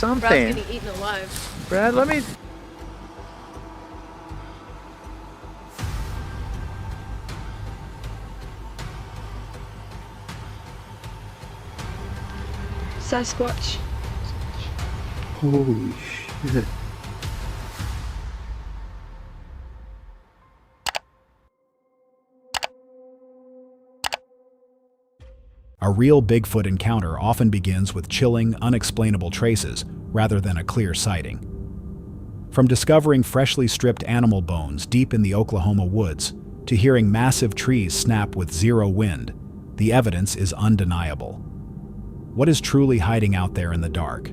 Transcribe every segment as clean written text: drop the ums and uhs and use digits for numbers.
something. Brad's getting eaten alive. Brad, let me... Sasquatch. Holy shit. A real Bigfoot encounter often begins with chilling, unexplainable traces rather than a clear sighting. From discovering freshly stripped animal bones deep in the Oklahoma woods to hearing massive trees snap with zero wind, the evidence is undeniable. What is truly hiding out there in the dark?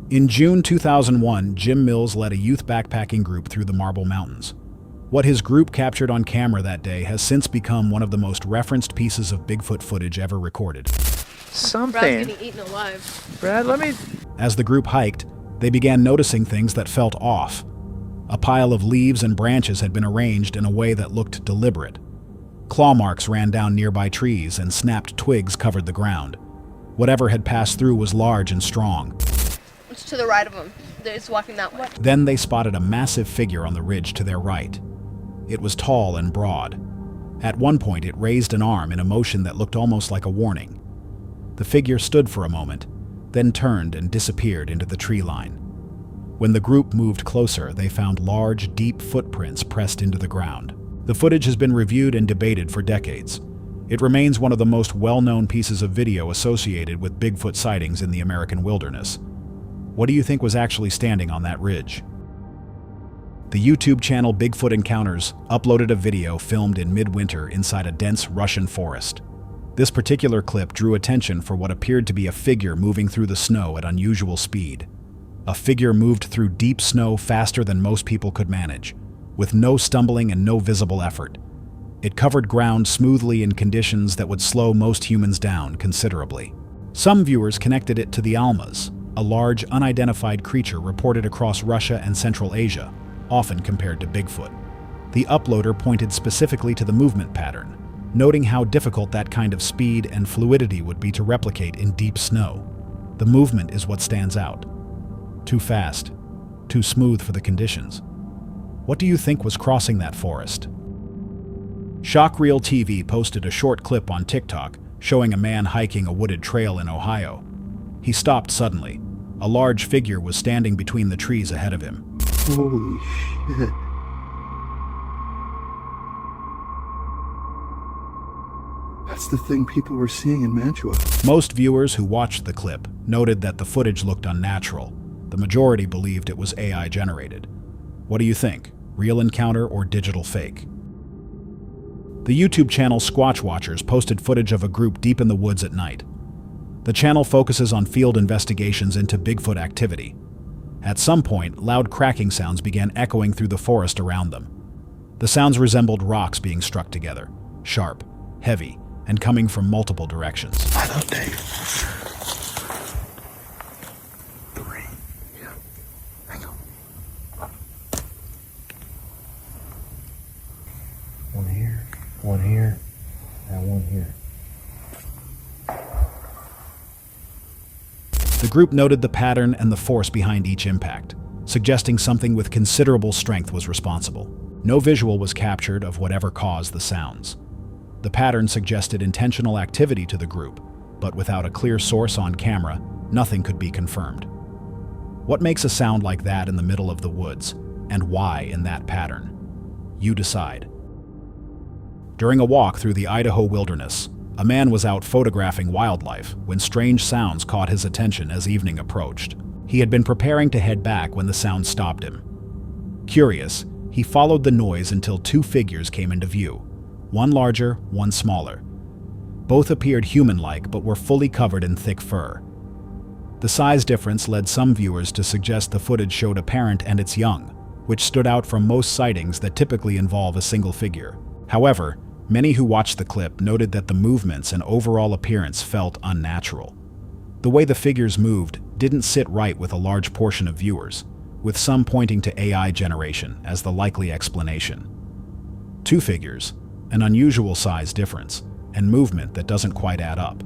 In June 2001, Jim Mills led a youth backpacking group through the Marble Mountains. What his group captured on camera that day has since become one of the most referenced pieces of Bigfoot footage ever recorded. Something. Brad's getting eaten alive. Brad, let me... As the group hiked, they began noticing things that felt off. A pile of leaves and branches had been arranged in a way that looked deliberate. Claw marks ran down nearby trees and snapped twigs covered the ground. Whatever had passed through was large and strong. It's to the right of them. It's walking that way. Then they spotted a massive figure on the ridge to their right. It was tall and broad. At one point, it raised an arm in a motion that looked almost like a warning. The figure stood for a moment, then turned and disappeared into the tree line. When the group moved closer, they found large, deep footprints pressed into the ground. The footage has been reviewed and debated for decades. It remains one of the most well-known pieces of video associated with Bigfoot sightings in the American wilderness. What do you think was actually standing on that ridge? The YouTube channel Bigfoot Encounters uploaded a video filmed in midwinter inside a dense Russian forest. This particular clip drew attention for what appeared to be a figure moving through the snow at unusual speed. A figure moved through deep snow faster than most people could manage, with no stumbling and no visible effort. It covered ground smoothly in conditions that would slow most humans down considerably. Some viewers connected it to the Almas, a large, unidentified creature reported across Russia and Central Asia, often compared to Bigfoot. The uploader pointed specifically to the movement pattern, noting how difficult that kind of speed and fluidity would be to replicate in deep snow. The movement is what stands out. Too fast, too smooth for the conditions. What do you think was crossing that forest? Shockreel TV posted a short clip on TikTok showing a man hiking a wooded trail in Ohio. He stopped suddenly. A large figure was standing between the trees ahead of him. Holy shit. That's the thing people were seeing in Mantua. Most viewers who watched the clip noted that the footage looked unnatural. The majority believed it was AI generated. What do you think? Real encounter or digital fake? The YouTube channel Squatch Watchers posted footage of a group deep in the woods at night. The channel focuses on field investigations into Bigfoot activity. At some point, loud cracking sounds began echoing through the forest around them. The sounds resembled rocks being struck together, sharp, heavy, and coming from multiple directions. I don't think. 3. Yeah. Hang on. One here, and one here. The group noted the pattern and the force behind each impact, suggesting something with considerable strength was responsible. No visual was captured of whatever caused the sounds. The pattern suggested intentional activity to the group, but without a clear source on camera, nothing could be confirmed. What makes a sound like that in the middle of the woods, and why in that pattern? You decide. During a walk through the Idaho wilderness, a man was out photographing wildlife when strange sounds caught his attention as evening approached. He had been preparing to head back when the sound stopped him. Curious, he followed the noise until 2 figures came into view, one larger, one smaller. Both appeared human-like but were fully covered in thick fur. The size difference led some viewers to suggest the footage showed a parent and its young, which stood out from most sightings that typically involve a single figure. However, many who watched the clip noted that the movements and overall appearance felt unnatural. The way the figures moved didn't sit right with a large portion of viewers, with some pointing to AI generation as the likely explanation. 2 figures, an unusual size difference, and movement that doesn't quite add up.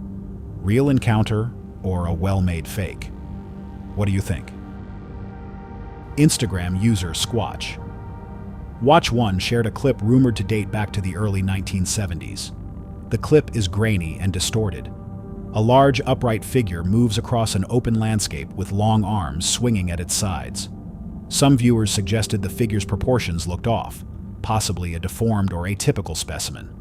Real encounter or a well-made fake? What do you think? Instagram user Squatch. Watch1 shared a clip rumored to date back to the early 1970s. The clip is grainy and distorted. A large, upright figure moves across an open landscape with long arms swinging at its sides. Some viewers suggested the figure's proportions looked off, possibly a deformed or atypical specimen.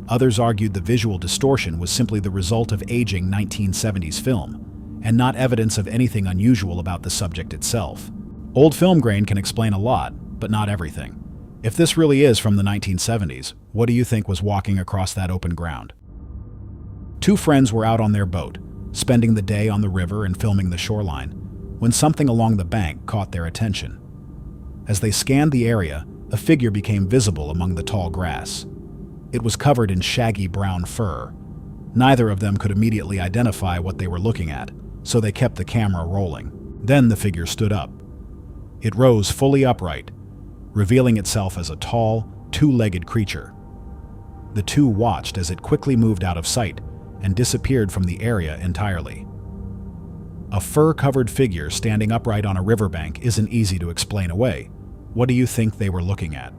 Others argued the visual distortion was simply the result of aging 1970s film, and not evidence of anything unusual about the subject itself. Old film grain can explain a lot, but not everything. If this really is from the 1970s, what do you think was walking across that open ground? Two friends were out on their boat, spending the day on the river and filming the shoreline, when something along the bank caught their attention. As they scanned the area, a figure became visible among the tall grass. It was covered in shaggy brown fur. Neither of them could immediately identify what they were looking at, so they kept the camera rolling. Then the figure stood up. It rose fully upright, revealing itself as a tall, two-legged creature. The two watched as it quickly moved out of sight and disappeared from the area entirely. A fur-covered figure standing upright on a riverbank isn't easy to explain away. What do you think they were looking at?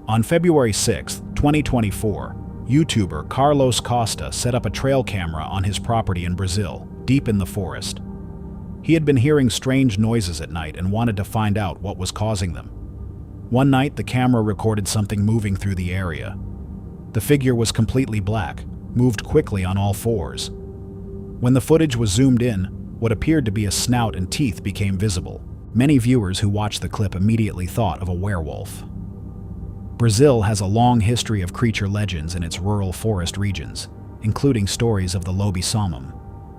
On February 6, 2024, YouTuber Carlos Costa set up a trail camera on his property in Brazil, deep in the forest. He had been hearing strange noises at night and wanted to find out what was causing them. One night, the camera recorded something moving through the area. The figure was completely black, moved quickly on all fours. When the footage was zoomed in, what appeared to be a snout and teeth became visible. Many viewers who watched the clip immediately thought of a werewolf. Brazil has a long history of creature legends in its rural forest regions, including stories of the lobisomem,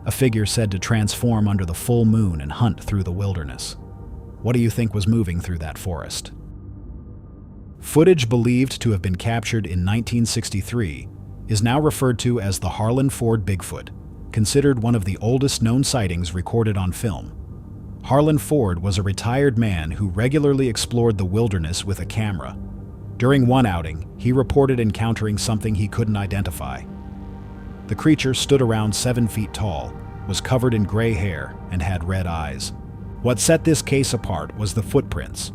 a figure said to transform under the full moon and hunt through the wilderness. What do you think was moving through that forest? Footage believed to have been captured in 1963 is now referred to as the Harlon Ford Bigfoot, considered one of the oldest known sightings recorded on film. Harlon Ford was a retired man who regularly explored the wilderness with a camera. During one outing, he reported encountering something he couldn't identify. The creature stood around 7 feet tall, was covered in gray hair, and had red eyes. What set this case apart was the footprints.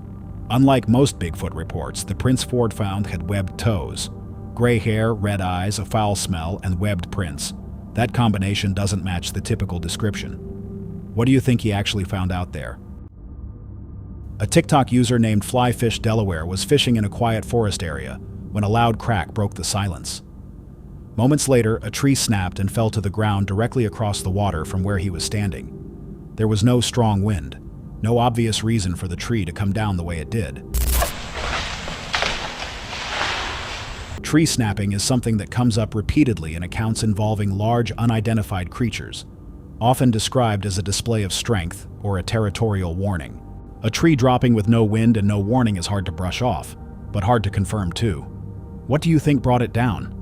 Unlike most Bigfoot reports, the prints Ford found had webbed toes. Gray hair, red eyes, a foul smell, and webbed prints. That combination doesn't match the typical description. What do you think he actually found out there? A TikTok user named Flyfish Delaware was fishing in a quiet forest area when a loud crack broke the silence. Moments later, a tree snapped and fell to the ground directly across the water from where he was standing. There was no strong wind, no obvious reason for the tree to come down the way it did. Tree snapping is something that comes up repeatedly in accounts involving large, unidentified creatures, often described as a display of strength or a territorial warning. A tree dropping with no wind and no warning is hard to brush off, but hard to confirm too. What do you think brought it down?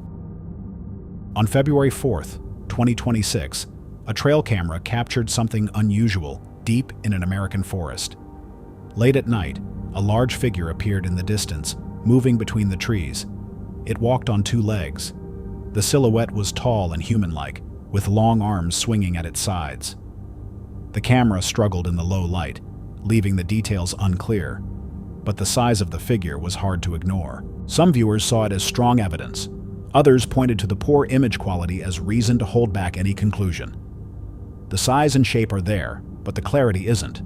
On February 4th, 2026, a trail camera captured something unusual deep in an American forest. Late at night, a large figure appeared in the distance, moving between the trees. It walked on 2 legs. The silhouette was tall and human-like, with long arms swinging at its sides. The camera struggled in the low light, leaving the details unclear, but the size of the figure was hard to ignore. Some viewers saw it as strong evidence. Others pointed to the poor image quality as reason to hold back any conclusion. The size and shape are there, but the clarity isn't.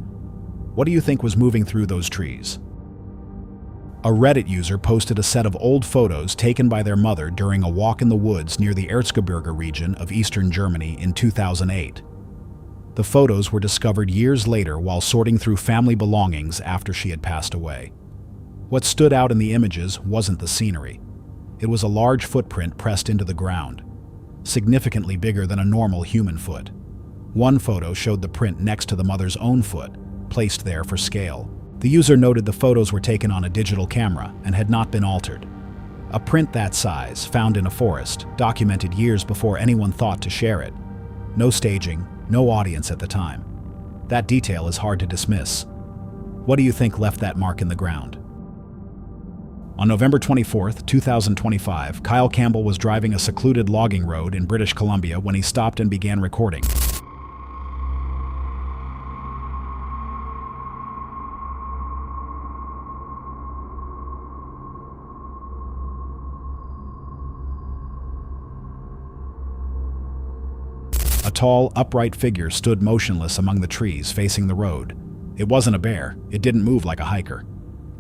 What do you think was moving through those trees? A Reddit user posted a set of old photos taken by their mother during a walk in the woods near the Erzgebirge region of eastern Germany in 2008. The photos were discovered years later while sorting through family belongings after she had passed away. What stood out in the images wasn't the scenery. It was a large footprint pressed into the ground, significantly bigger than a normal human foot. One photo showed the print next to the mother's own foot, placed there for scale. The user noted the photos were taken on a digital camera and had not been altered. A print that size, found in a forest, documented years before anyone thought to share it. No staging, no audience at the time. That detail is hard to dismiss. What do you think left that mark in the ground? On November 24th, 2025, Kyle Campbell was driving a secluded logging road in British Columbia when he stopped and began recording. tall, upright figure stood motionless among the trees facing the road. It wasn't a bear. It didn't move like a hiker.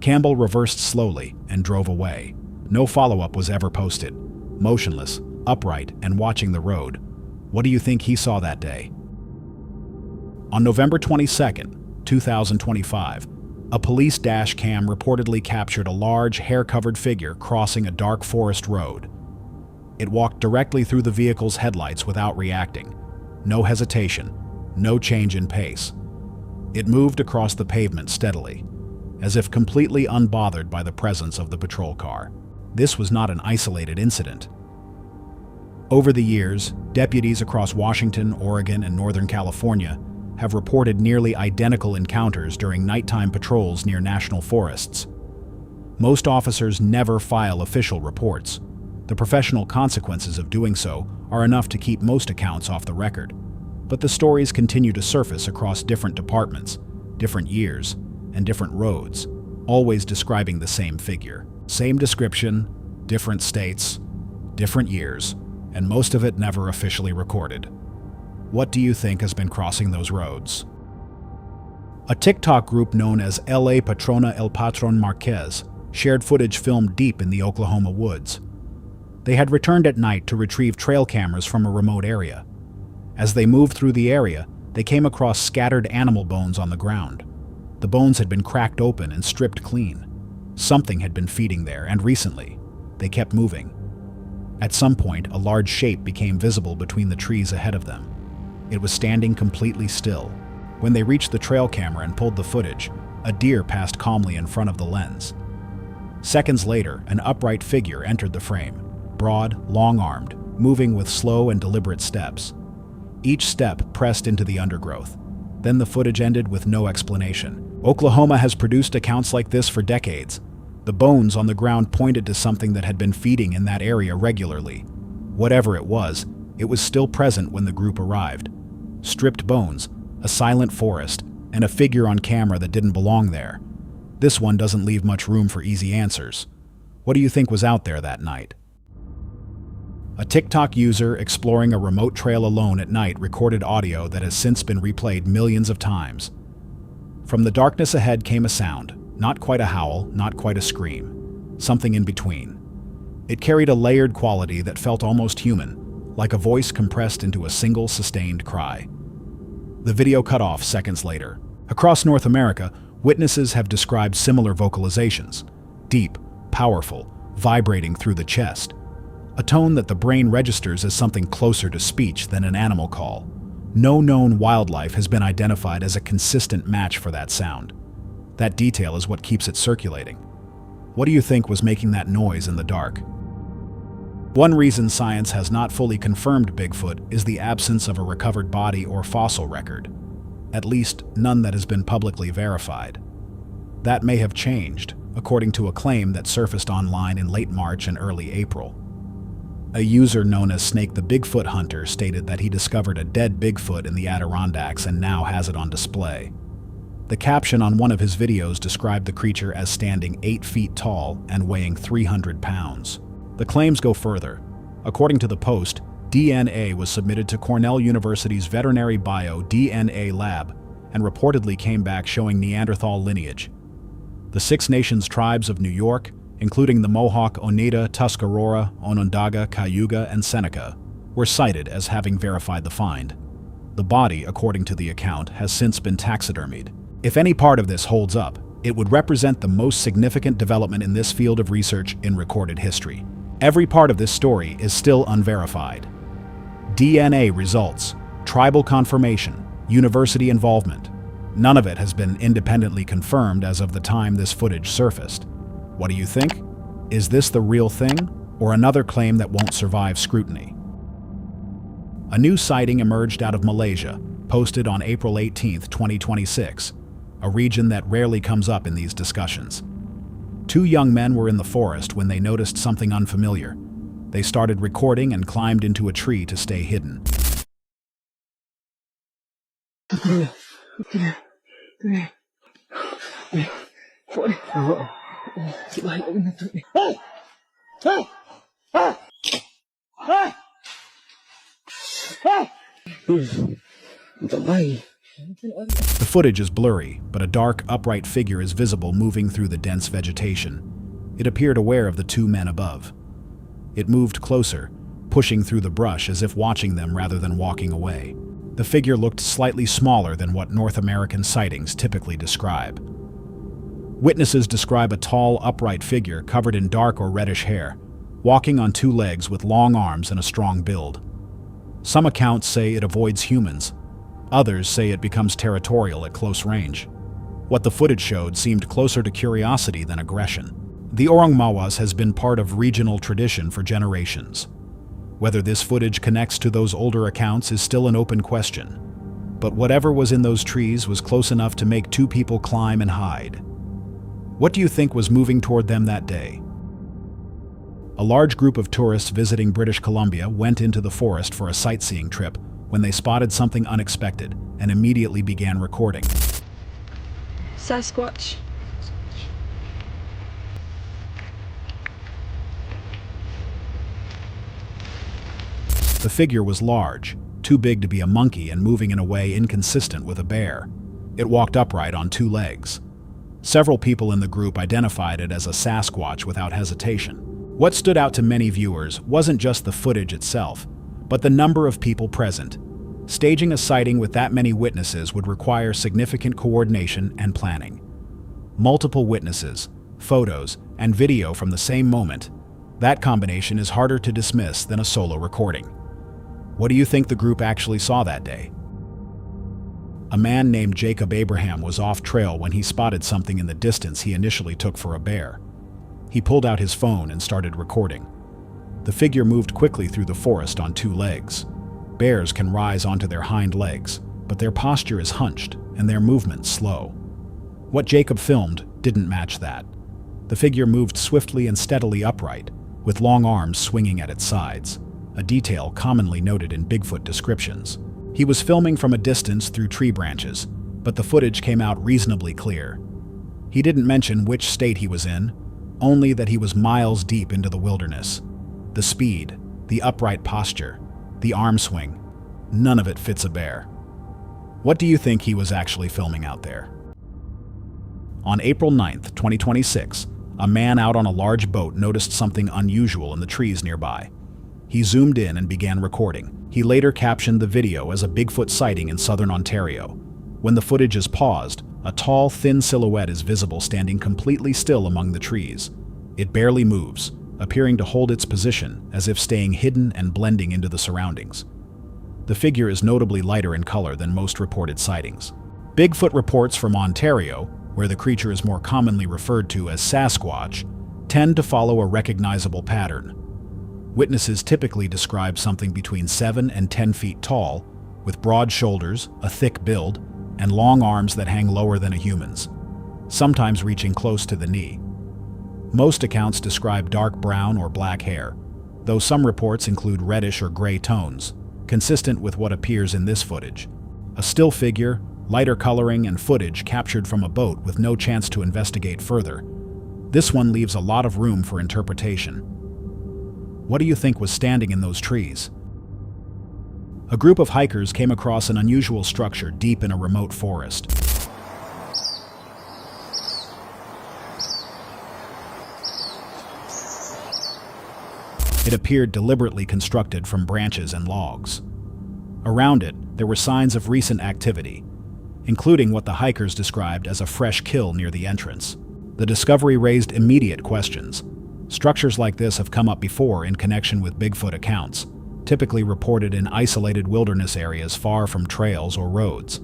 Campbell reversed slowly and drove away. No follow-up was ever posted. Motionless, upright, and watching the road. What do you think he saw that day? On November 22nd, 2025, a police dash cam reportedly captured a large, hair-covered figure crossing a dark forest road. It walked directly through the vehicle's headlights without reacting. No hesitation, no change in pace. It moved across the pavement steadily, as if completely unbothered by the presence of the patrol car. This was not an isolated incident. Over the years, deputies across Washington, Oregon, and Northern California have reported nearly identical encounters during nighttime patrols near national forests. Most officers never file official reports. The professional consequences of doing so are enough to keep most accounts off the record. But the stories continue to surface across different departments, different years, and different roads, always describing the same figure. Same description, different states, different years, and most of it never officially recorded. What do you think has been crossing those roads? A TikTok group known as LA Patrona El Patron Marquez shared footage filmed deep in the Oklahoma woods. They had returned at night to retrieve trail cameras from a remote area. As they moved through the area, they came across scattered animal bones on the ground. The bones had been cracked open and stripped clean. Something had been feeding there, and recently, they kept moving. At some point, a large shape became visible between the trees ahead of them. It was standing completely still. When they reached the trail camera and pulled the footage, a deer passed calmly in front of the lens. Seconds later, an upright figure entered the frame, broad, long-armed, moving with slow and deliberate steps. Each step pressed into the undergrowth. Then the footage ended with no explanation. Oklahoma has produced accounts like this for decades. The bones on the ground pointed to something that had been feeding in that area regularly. Whatever it was still present when the group arrived. Stripped bones, a silent forest, and a figure on camera that didn't belong there. This one doesn't leave much room for easy answers. What do you think was out there that night? A TikTok user exploring a remote trail alone at night recorded audio that has since been replayed millions of times. From the darkness ahead came a sound, not quite a howl, not quite a scream, something in between. It carried a layered quality that felt almost human, like a voice compressed into a single sustained cry. The video cut off seconds later. Across North America, witnesses have described similar vocalizations, deep, powerful, vibrating through the chest. A tone that the brain registers as something closer to speech than an animal call. No known wildlife has been identified as a consistent match for that sound. That detail is what keeps it circulating. What do you think was making that noise in the dark? One reason science has not fully confirmed Bigfoot is the absence of a recovered body or fossil record. At least, none that has been publicly verified. That may have changed, according to a claim that surfaced online in late March and early April. A user known as Snake the Bigfoot Hunter stated that he discovered a dead Bigfoot in the Adirondacks and now has it on display. The caption on one of his videos described the creature as standing 8 feet tall and weighing 300 pounds. The claims go further. According to the post, DNA was submitted to Cornell University's Veterinary Bio DNA lab and reportedly came back showing Neanderthal lineage. The Six Nations tribes of New York, including the Mohawk, Oneida, Tuscarora, Onondaga, Cayuga, and Seneca, were cited as having verified the find. The body, according to the account, has since been taxidermied. If any part of this holds up, it would represent the most significant development in this field of research in recorded history. Every part of this story is still unverified. DNA results, tribal confirmation, university involvement. None of it has been independently confirmed as of the time this footage surfaced. What do you think? Is this the real thing, or another claim that won't survive scrutiny? A new sighting emerged out of Malaysia, posted on April 18, 2026, a region that rarely comes up in these discussions. 2 young men were in the forest when they noticed something unfamiliar. They started recording and climbed into a tree to stay hidden. The footage is blurry, but a dark, upright figure is visible moving through the dense vegetation. It appeared aware of the two men above. It moved closer, pushing through the brush as if watching them rather than walking away. The figure looked slightly smaller than what North American sightings typically describe. Witnesses describe a tall, upright figure covered in dark or reddish hair, walking on two legs with long arms and a strong build. Some accounts say it avoids humans. Others say it becomes territorial at close range. What the footage showed seemed closer to curiosity than aggression. The Orang Mawas has been part of regional tradition for generations. Whether this footage connects to those older accounts is still an open question. But whatever was in those trees was close enough to make two people climb and hide. What do you think was moving toward them that day? A large group of tourists visiting British Columbia went into the forest for a sightseeing trip when they spotted something unexpected and immediately began recording. Sasquatch. The figure was large, too big to be a monkey and moving in a way inconsistent with a bear. It walked upright on two legs. Several people in the group identified it as a Sasquatch without hesitation. What stood out to many viewers wasn't just the footage itself, but the number of people present. Staging a sighting with that many witnesses would require significant coordination and planning. Multiple witnesses, photos, and video from the same moment. That combination is harder to dismiss than a solo recording. What do you think the group actually saw that day? A man named Jacob Abraham was off trail when he spotted something in the distance he initially took for a bear. He pulled out his phone and started recording. The figure moved quickly through the forest on two legs. Bears can rise onto their hind legs, but their posture is hunched and their movement slow. What Jacob filmed didn't match that. The figure moved swiftly and steadily upright, with long arms swinging at its sides, a detail commonly noted in Bigfoot descriptions. He was filming from a distance through tree branches, but the footage came out reasonably clear. He didn't mention which state he was in, only that he was miles deep into the wilderness. The speed, the upright posture, the arm swing, none of it fits a bear. What do you think he was actually filming out there? On April 9th, 2026, a man out on a large boat noticed something unusual in the trees nearby. He zoomed in and began recording. He later captioned the video as a Bigfoot sighting in southern Ontario. When the footage is paused, a tall, thin silhouette is visible standing completely still among the trees. It barely moves, appearing to hold its position as if staying hidden and blending into the surroundings. The figure is notably lighter in color than most reported sightings. Bigfoot reports from Ontario, where the creature is more commonly referred to as Sasquatch, tend to follow a recognizable pattern. Witnesses typically describe something between 7 and 10 feet tall, with broad shoulders, a thick build, and long arms that hang lower than a human's, sometimes reaching close to the knee. Most accounts describe dark brown or black hair, though some reports include reddish or gray tones, consistent with what appears in this footage. A still figure, lighter coloring, and footage captured from a boat with no chance to investigate further. This one leaves a lot of room for interpretation. What do you think was standing in those trees? A group of hikers came across an unusual structure deep in a remote forest. It appeared deliberately constructed from branches and logs. Around it, there were signs of recent activity, including what the hikers described as a fresh kill near the entrance. The discovery raised immediate questions. Structures like this have come up before in connection with Bigfoot accounts, typically reported in isolated wilderness areas far from trails or roads.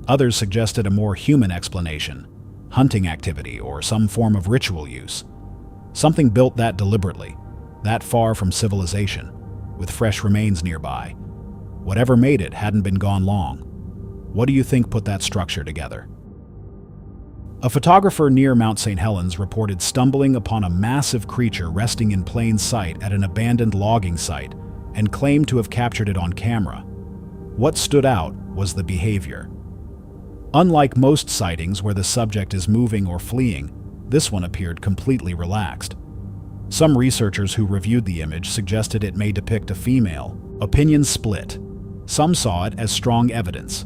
Others suggested a more human explanation, hunting activity or some form of ritual use. Something built that deliberately, that far from civilization, with fresh remains nearby. Whatever made it hadn't been gone long. What do you think put that structure together? A photographer near Mount St. Helens reported stumbling upon a massive creature resting in plain sight at an abandoned logging site and claimed to have captured it on camera. What stood out was the behavior. Unlike most sightings where the subject is moving or fleeing, this one appeared completely relaxed. Some researchers who reviewed the image suggested it may depict a female. Opinions split. Some saw it as strong evidence.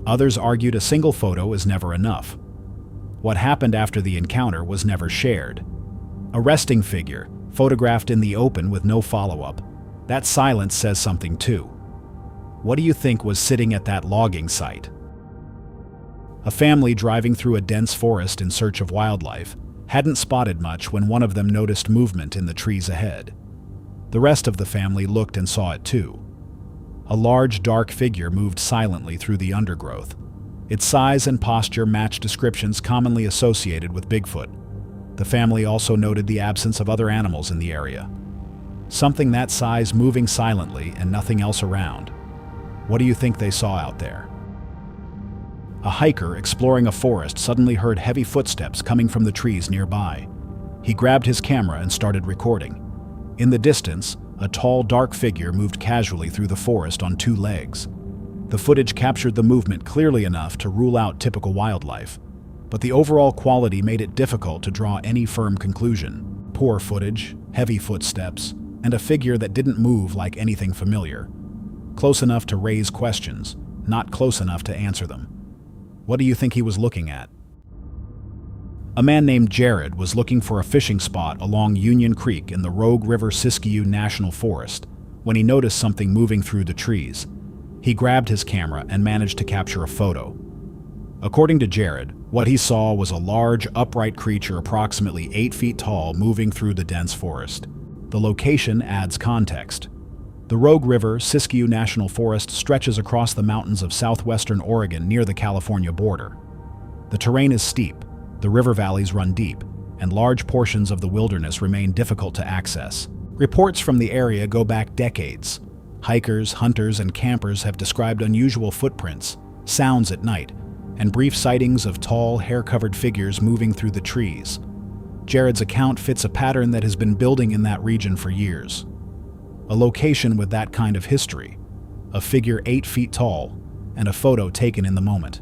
Others argued a single photo is never enough. What happened after the encounter was never shared. A resting figure, photographed in the open with no follow-up. That silence says something too. What do you think was sitting at that logging site? A family driving through a dense forest in search of wildlife hadn't spotted much when one of them noticed movement in the trees ahead. The rest of the family looked and saw it too. A large, dark figure moved silently through the undergrowth. Its size and posture matched descriptions commonly associated with Bigfoot. The family also noted the absence of other animals in the area. Something that size moving silently and nothing else around. What do you think they saw out there? A hiker exploring a forest suddenly heard heavy footsteps coming from the trees nearby. He grabbed his camera and started recording. In the distance, a tall, dark figure moved casually through the forest on two legs. The footage captured the movement clearly enough to rule out typical wildlife, but the overall quality made it difficult to draw any firm conclusion. Poor footage, heavy footsteps, and a figure that didn't move like anything familiar. Close enough to raise questions, not close enough to answer them. What do you think he was looking at? A man named Jared was looking for a fishing spot along Union Creek in the Rogue River Siskiyou National Forest when he noticed something moving through the trees. He grabbed his camera and managed to capture a photo. According to Jared, what he saw was a large, upright creature approximately 8 feet tall moving through the dense forest. The location adds context. The Rogue River Siskiyou National Forest stretches across the mountains of southwestern Oregon near the California border. The terrain is steep, the river valleys run deep, and large portions of the wilderness remain difficult to access. Reports from the area go back decades. Hikers, hunters, and campers have described unusual footprints, sounds at night, and brief sightings of tall, hair-covered figures moving through the trees. Jared's account fits a pattern that has been building in that region for years. A location with that kind of history, a figure 8 feet tall, and a photo taken in the moment.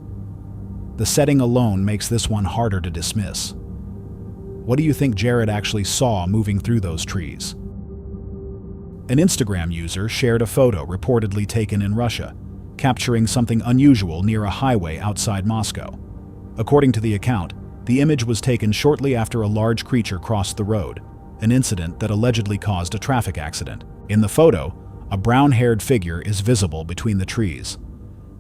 The setting alone makes this one harder to dismiss. What do you think Jared actually saw moving through those trees? An Instagram user shared a photo reportedly taken in Russia, capturing something unusual near a highway outside Moscow. According to the account, the image was taken shortly after a large creature crossed the road, an incident that allegedly caused a traffic accident. In the photo, a brown-haired figure is visible between the trees.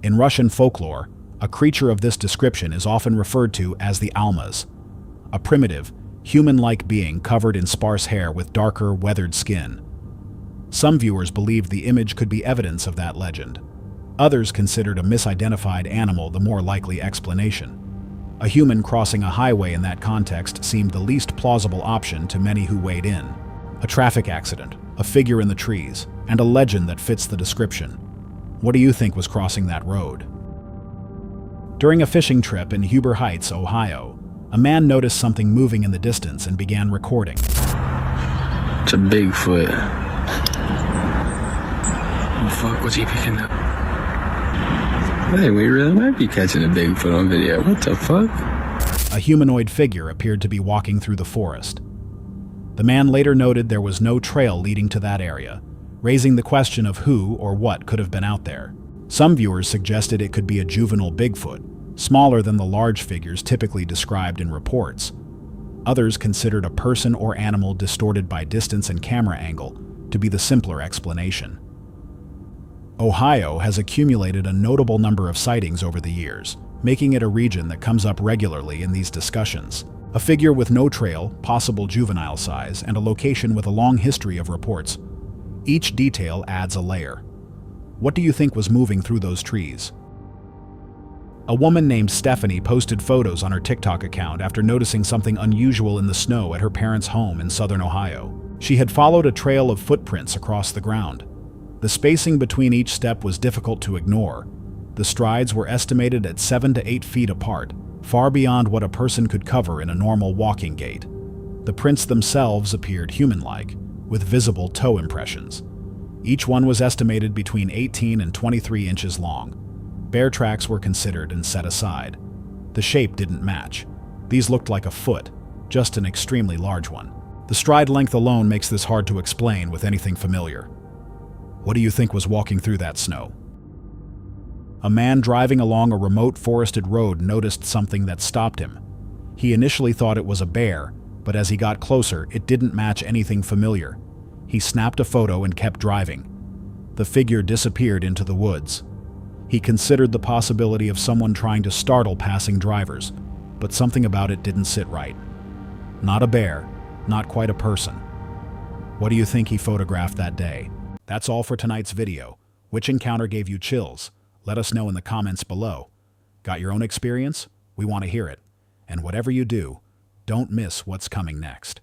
In Russian folklore, a creature of this description is often referred to as the Almas, a primitive, human-like being covered in sparse hair with darker, weathered skin. Some viewers believed the image could be evidence of that legend. Others considered a misidentified animal the more likely explanation. A human crossing a highway in that context seemed the least plausible option to many who weighed in. A traffic accident, a figure in the trees, and a legend that fits the description. What do you think was crossing that road? During a fishing trip in Huber Heights, Ohio, a man noticed something moving in the distance and began recording. It's a Bigfoot. What the fuck was he picking up? Hey, we really might be catching a Bigfoot on video. What the fuck? A humanoid figure appeared to be walking through the forest. The man later noted there was no trail leading to that area, raising the question of who or what could have been out there. Some viewers suggested it could be a juvenile Bigfoot, smaller than the large figures typically described in reports. Others considered a person or animal distorted by distance and camera angle to be the simpler explanation. Ohio has accumulated a notable number of sightings over the years, making it a region that comes up regularly in these discussions. A figure with no trail, possible juvenile size, and a location with a long history of reports. Each detail adds a layer. What do you think was moving through those trees? A woman named Stephanie posted photos on her TikTok account after noticing something unusual in the snow at her parents' home in southern Ohio. She had followed a trail of footprints across the ground. The spacing between each step was difficult to ignore. The strides were estimated at 7 to 8 feet apart, far beyond what a person could cover in a normal walking gait. The prints themselves appeared human-like, with visible toe impressions. Each one was estimated between 18 and 23 inches long. Bear tracks were considered and set aside. The shape didn't match. These looked like a foot, just an extremely large one. The stride length alone makes this hard to explain with anything familiar. What do you think was walking through that snow? A man driving along a remote forested road noticed something that stopped him. He initially thought it was a bear, but as he got closer, it didn't match anything familiar. He snapped a photo and kept driving. The figure disappeared into the woods. He considered the possibility of someone trying to startle passing drivers, but something about it didn't sit right. Not a bear, not quite a person. What do you think he photographed that day? That's all for tonight's video. Which encounter gave you chills? Let us know in the comments below. Got your own experience? We want to hear it. And whatever you do, don't miss what's coming next.